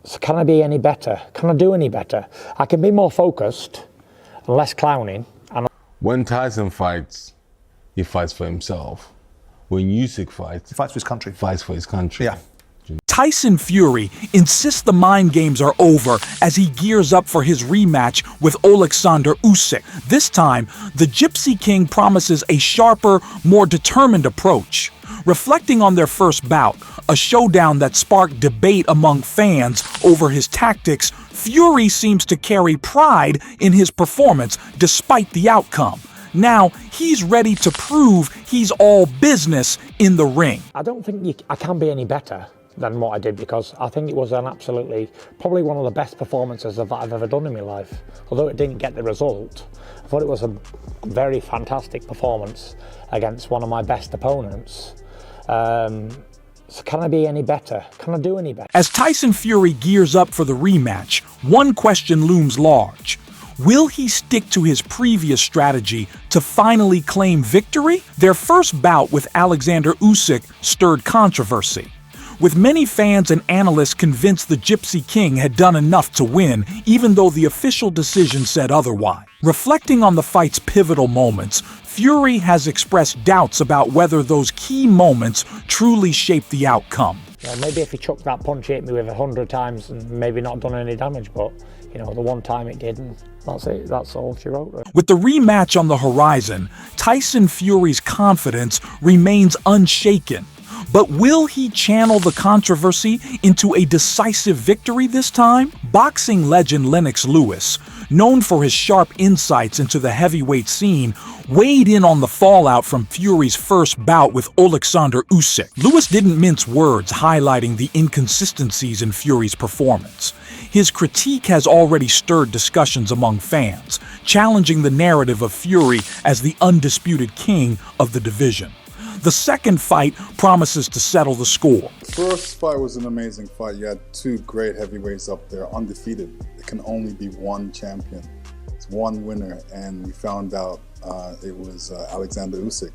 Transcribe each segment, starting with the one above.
So can I be any better? Can I do any better? I can be more focused and less clowning. When Tyson fights, he fights for himself. When Usyk fights, He fights for his country. Fights for his country. Yeah. Tyson Fury insists the mind games are over as he gears up for his rematch with Oleksandr Usyk. This time, the Gypsy King promises a sharper, more determined approach. Reflecting on their first bout, a showdown that sparked debate among fans over his tactics, Fury seems to carry pride in his performance despite the outcome. Now, he's ready to prove he's all business in the ring. I don't think I can be any better than what I did, because I think it was probably one of the best performances that I've ever done in my life. Although it didn't get the result, I thought it was a very fantastic performance against one of my best opponents. So can I be any better? Can I do any better? As Tyson Fury gears up for the rematch, one question looms large. Will he stick to his previous strategy to finally claim victory? Their first bout with Oleksandr Usyk stirred controversy, with many fans and analysts convinced the Gypsy King had done enough to win, even though the official decision said otherwise. Reflecting on the fight's pivotal moments, Fury has expressed doubts about whether those key moments truly shaped the outcome. Yeah, maybe if he chucked that punch, hit me with 100 times and maybe not done any damage, but the one time it did, and that's it. That's all she wrote. Right? With the rematch on the horizon, Tyson Fury's confidence remains unshaken. But will he channel the controversy into a decisive victory this time? Boxing legend Lennox Lewis, known for his sharp insights into the heavyweight scene, weighed in on the fallout from Fury's first bout with Oleksandr Usyk. Lewis didn't mince words, highlighting the inconsistencies in Fury's performance. His critique has already stirred discussions among fans, challenging the narrative of Fury as the undisputed king of the division. The second fight promises to settle the score. The first fight was an amazing fight. You had two great heavyweights up there, undefeated. There can only be one champion. It's one winner, and we found out it was Oleksandr Usyk.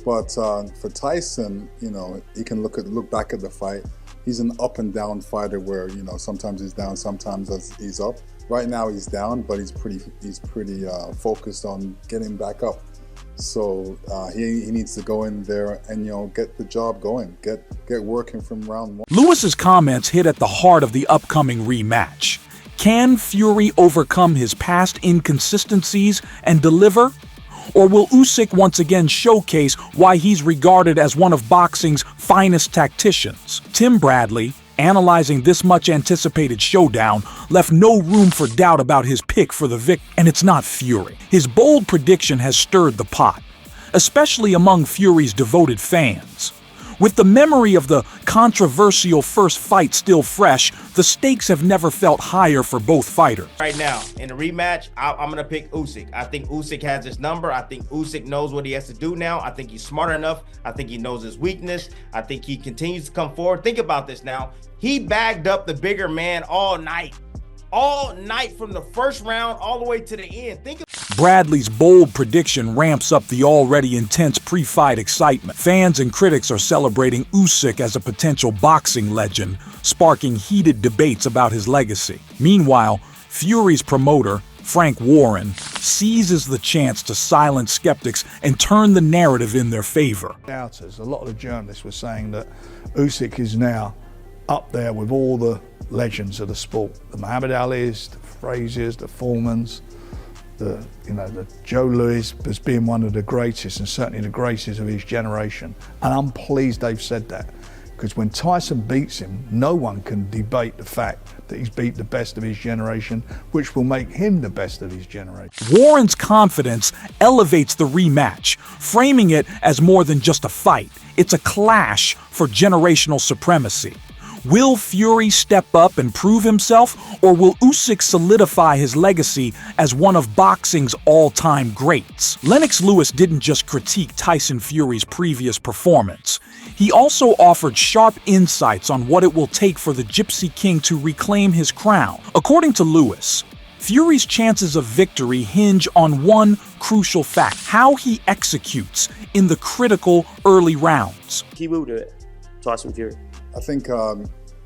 But for Tyson, he can look back at the fight. He's an up and down fighter where, sometimes he's down, sometimes he's up. Right now he's down, but he's pretty focused on getting back up. So he needs to go in there and get the job going, get working from round one. Lewis's comments hit at the heart of the upcoming rematch. Can Fury overcome his past inconsistencies and deliver? Or will Usyk once again showcase why he's regarded as one of boxing's finest tacticians? Tim Bradley, analyzing this much anticipated showdown, left no room for doubt about his pick for the victory, and it's not Fury. His bold prediction has stirred the pot, especially among Fury's devoted fans. With the memory of the controversial first fight still fresh, the stakes have never felt higher for both fighters. Right now, in the rematch, I'm going to pick Usyk. I think Usyk has his number. I think Usyk knows what he has to do now. I think he's smart enough. I think he knows his weakness. I think he continues to come forward. Think about this now. He bagged up the bigger man all night from the first round all the way to the end. Bradley's bold prediction ramps up the already intense pre-fight excitement. Fans and critics are celebrating Usyk as a potential boxing legend, sparking heated debates about his legacy. Meanwhile, Fury's promoter, Frank Warren, seizes the chance to silence skeptics and turn the narrative in their favor. Doubters, a lot of the journalists were saying that Usyk is now up there with all the legends of the sport. The Muhammad Ali's, the Fraziers, the Foремans, the Joe Louis as being one of the greatest, and certainly the greatest of his generation. And I'm pleased they've said that, because when Tyson beats him, no one can debate the fact that he's beat the best of his generation, which will make him the best of his generation. Warren's confidence elevates the rematch, framing it as more than just a fight. It's a clash for generational supremacy. Will Fury step up and prove himself, or will Usyk solidify his legacy as one of boxing's all-time greats? Lennox Lewis didn't just critique Tyson Fury's previous performance. He also offered sharp insights on what it will take for the Gypsy King to reclaim his crown. According to Lewis, Fury's chances of victory hinge on one crucial fact: how he executes in the critical early rounds. He will do it, Tyson Fury. I think,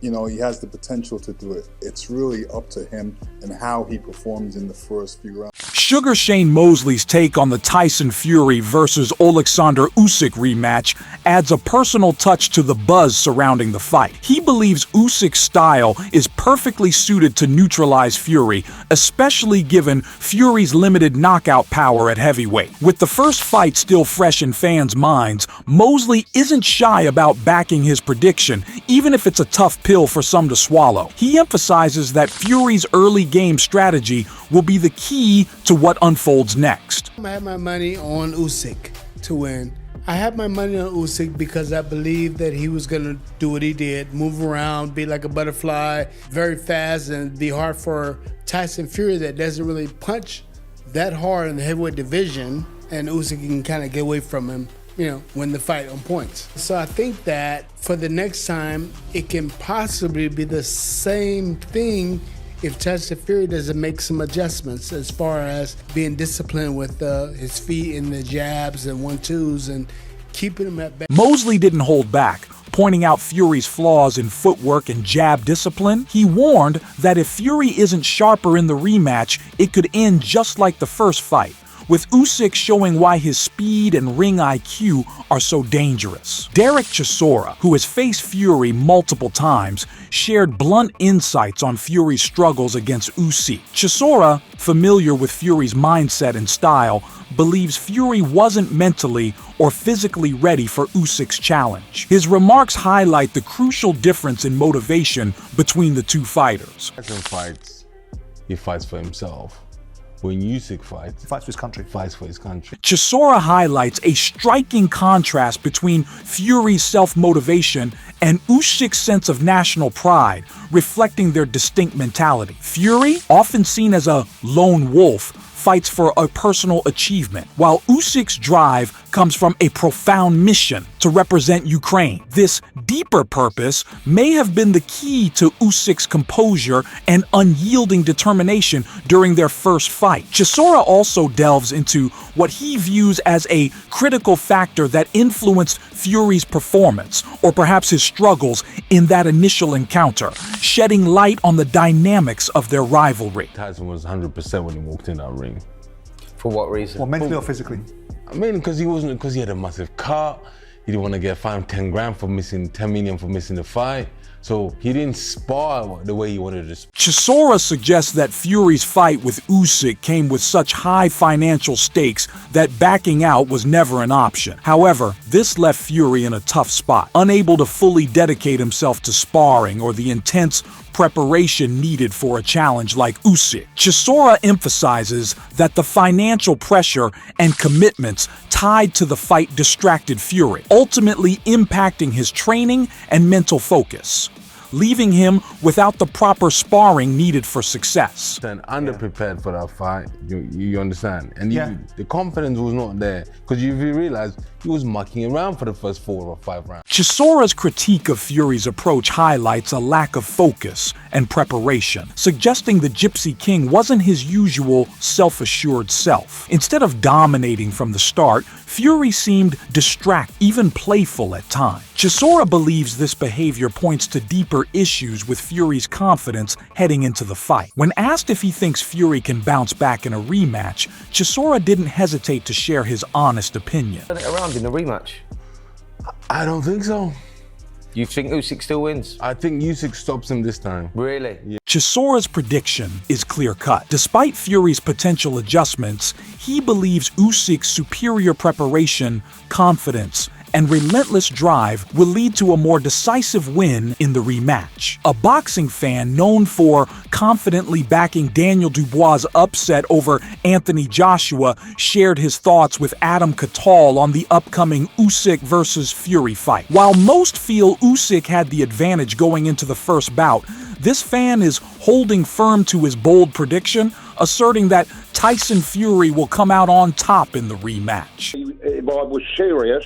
you know, he has the potential to do it. It's really up to him and how he performs in the first few rounds. Sugar Shane Mosley's take on the Tyson Fury versus Oleksandr Usyk rematch adds a personal touch to the buzz surrounding the fight. He believes Usyk's style is perfectly suited to neutralize Fury, especially given Fury's limited knockout power at heavyweight. With the first fight still fresh in fans' minds, Mosley isn't shy about backing his prediction, even if it's a tough pill for some to swallow. He emphasizes that Fury's early game strategy will be the key to what unfolds next. I have my money on Usyk to win. I have my money on Usyk because I believe that he was going to do what he did, move around, be like a butterfly, very fast, and be hard for Tyson Fury that doesn't really punch that hard in the heavyweight division, and Usyk can kind of get away from him, you know, win the fight on points. So I think that for the next time, it can possibly be the same thing if Tyson Fury doesn't make some adjustments as far as being disciplined with his feet and the jabs and 1-2s and keeping him at bay. Mosley didn't hold back, pointing out Fury's flaws in footwork and jab discipline. He warned that if Fury isn't sharper in the rematch, it could end just like the first fight, with Usyk showing why his speed and ring IQ are so dangerous. Derek Chisora, who has faced Fury multiple times, shared blunt insights on Fury's struggles against Usyk. Chisora, familiar with Fury's mindset and style, believes Fury wasn't mentally or physically ready for Usyk's challenge. His remarks highlight the crucial difference in motivation between the two fighters. Tyson fights, he fights for himself. When Usyk fights, Fights for his country. Fights for his country. Chisora highlights a striking contrast between Fury's self-motivation and Usyk's sense of national pride, reflecting their distinct mentality. Fury, often seen as a lone wolf, fights for a personal achievement, while Usyk's drive comes from a profound mission to represent Ukraine. This deeper purpose may have been the key to Usyk's composure and unyielding determination during their first fight. Chisora also delves into what he views as a critical factor that influenced Fury's performance, or perhaps his struggles in that initial encounter, shedding light on the dynamics of their rivalry. Tyson was 100% when he walked in that ring. For what reason? Well, mentally or physically? I mean, because he had a massive cut. He didn't want to get fined 10 grand for missing, 10 million for missing the fight. So he didn't spar the way he wanted to. Chisora suggests that Fury's fight with Usyk came with such high financial stakes that backing out was never an option. However, this left Fury in a tough spot, unable to fully dedicate himself to sparring or the intense preparation needed for a challenge like Usyk. Chisora emphasizes that the financial pressure and commitments tied to the fight distracted Fury, ultimately impacting his training and mental focus, leaving him without the proper sparring needed for success. And underprepared for that fight, you understand? And the confidence was not there, because if you realize, he was mucking around for the first 4 or 5 rounds. Chisora's critique of Fury's approach highlights a lack of focus and preparation, suggesting the Gypsy King wasn't his usual self-assured self. Instead of dominating from the start, Fury seemed distracted, even playful at times. Chisora believes this behavior points to deeper issues with Fury's confidence heading into the fight. When asked if he thinks Fury can bounce back in a rematch, Chisora didn't hesitate to share his honest opinion. Turn it around in a rematch. I don't think so. You think Usyk still wins? I think Usyk stops him this time. Really? Yeah. Chisora's prediction is clear-cut. Despite Fury's potential adjustments, he believes Usyk's superior preparation, confidence, and relentless drive will lead to a more decisive win in the rematch. A boxing fan known for confidently backing Daniel Dubois' upset over Anthony Joshua shared his thoughts with Adam Cattell on the upcoming Usyk versus Fury fight. While most feel Usyk had the advantage going into the first bout, this fan is holding firm to his bold prediction, asserting that Tyson Fury will come out on top in the rematch. If I was serious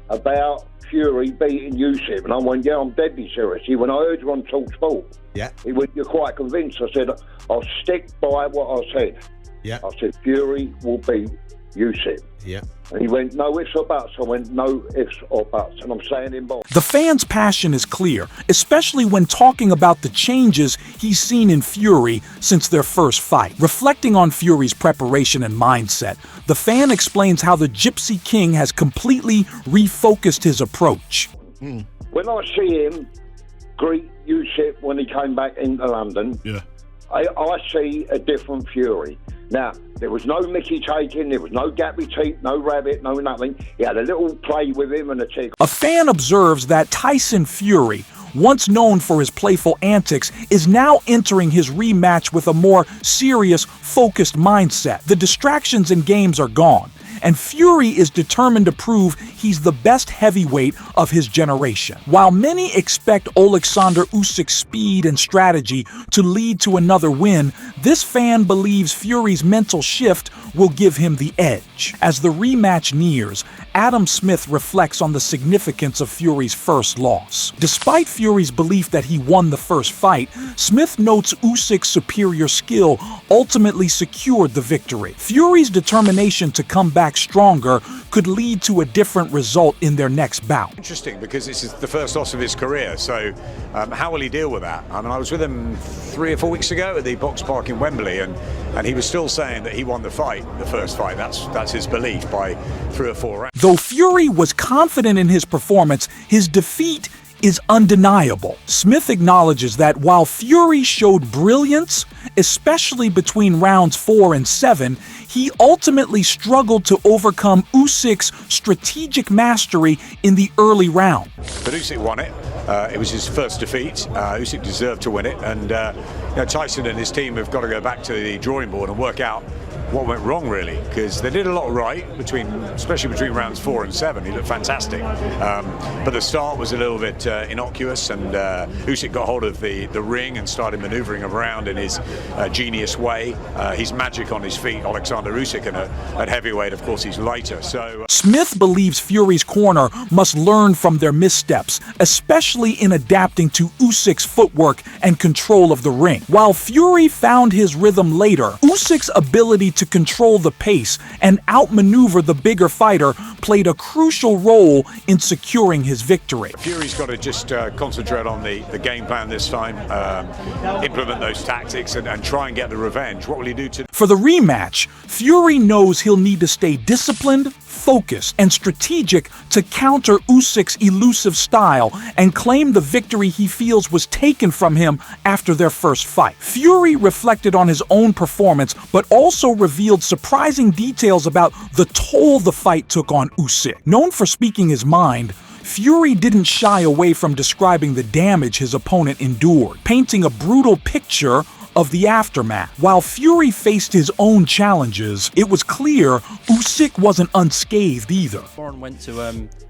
about Fury beating Usyk, and I went, yeah, I'm deadly serious. When I heard you on Talk Sport, he went, you're quite convinced. I said, I'll stick by what I said. I said, Fury will beat Usyk. Yeah. And he went, no ifs or buts. I went, no ifs or buts. And I'm saying him both. The fans' passion is clear, especially when talking about the changes he's seen in Fury since their first fight. Reflecting on Fury's preparation and mindset, the fan explains how the Gypsy King has completely refocused his approach. When I see him greet Usyk when he came back into London, I see a different Fury. Now, there was no Mickey taking, there was no gappy teeth, no rabbit, no nothing. He had a little play with him and a tick. A fan observes that Tyson Fury, once known for his playful antics, is now entering his rematch with a more serious, focused mindset. The distractions and games are gone, and Fury is determined to prove he's the best heavyweight of his generation. While many expect Oleksandr Usyk's speed and strategy to lead to another win, this fan believes Fury's mental shift will give him the edge. As the rematch nears, Adam Smith reflects on the significance of Fury's first loss. Despite Fury's belief that he won the first fight, Smith notes Usyk's superior skill ultimately secured the victory. Fury's determination to come back stronger could lead to a different result in their next bout. Interesting, because this is the first loss of his career, so how will he deal with that? I mean, I was with him 3 or 4 weeks ago at the Box Park in Wembley, and he was still saying that he won the fight, the first fight. That's his belief, by 3 or 4 rounds. Though Fury was confident in his performance, his defeat is undeniable. Smith acknowledges that while Fury showed brilliance, especially between rounds 4 and 7, he ultimately struggled to overcome Usyk's strategic mastery in the early round. But Usyk won it. It was his first defeat. Usyk deserved to win it, and Tyson and his team have got to go back to the drawing board and work out what went wrong, really, because they did a lot right, especially between rounds 4 and 7. He looked fantastic, but the start was a little bit innocuous, and Usyk got hold of the ring and started maneuvering around in his genius way. He's magic on his feet, Oleksandr Usyk, and at heavyweight, of course, he's lighter. So Smith believes Fury's corner must learn from their missteps, especially in adapting to Usyk's footwork and control of the ring. While Fury found his rhythm later, Usyk's ability to control the pace and outmaneuver the bigger fighter played a crucial role in securing his victory. Fury's got to just concentrate on the game plan this time, implement those tactics, and try and get the revenge. What will he do to... For the rematch, Fury knows he'll need to stay disciplined, focused, and strategic to counter Usyk's elusive style and claim the victory he feels was taken from him after their first fight. Fury reflected on his own performance, but also revealed surprising details about the toll the fight took on Usyk. Known for speaking his mind, Fury didn't shy away from describing the damage his opponent endured, painting a brutal picture of the aftermath. While Fury faced his own challenges, it was clear Usyk wasn't unscathed either. Warren went to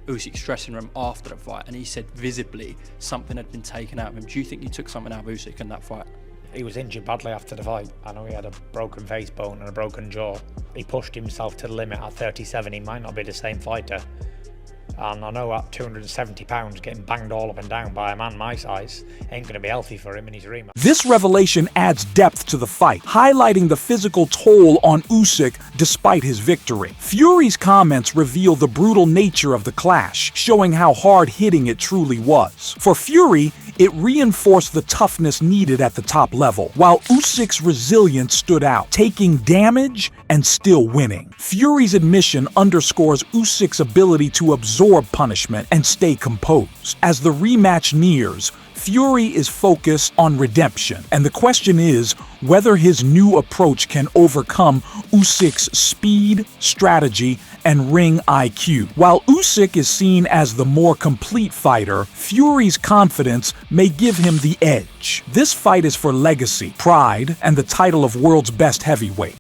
Usyk's dressing room after the fight, and he said visibly something had been taken out of him. Do you think you took something out of Usyk in that fight? He was injured badly after the fight. I know he had a broken face bone and a broken jaw. He pushed himself to the limit at 37. He might not be the same fighter. And I know at 270 pounds, getting banged all up and down by a man my size ain't going to be healthy for him in his rematch. This revelation adds depth to the fight, highlighting the physical toll on Usyk despite his victory. Fury's comments reveal the brutal nature of the clash, showing how hard-hitting it truly was. For Fury, it reinforced the toughness needed at the top level, while Usyk's resilience stood out, taking damage and still winning. Fury's admission underscores Usyk's ability to absorb punishment and stay composed. As the rematch nears, Fury is focused on redemption, and the question is whether his new approach can overcome Usyk's speed, strategy, and ring IQ. While Usyk is seen as the more complete fighter, Fury's confidence may give him the edge. This fight is for legacy, pride, and the title of world's best heavyweight.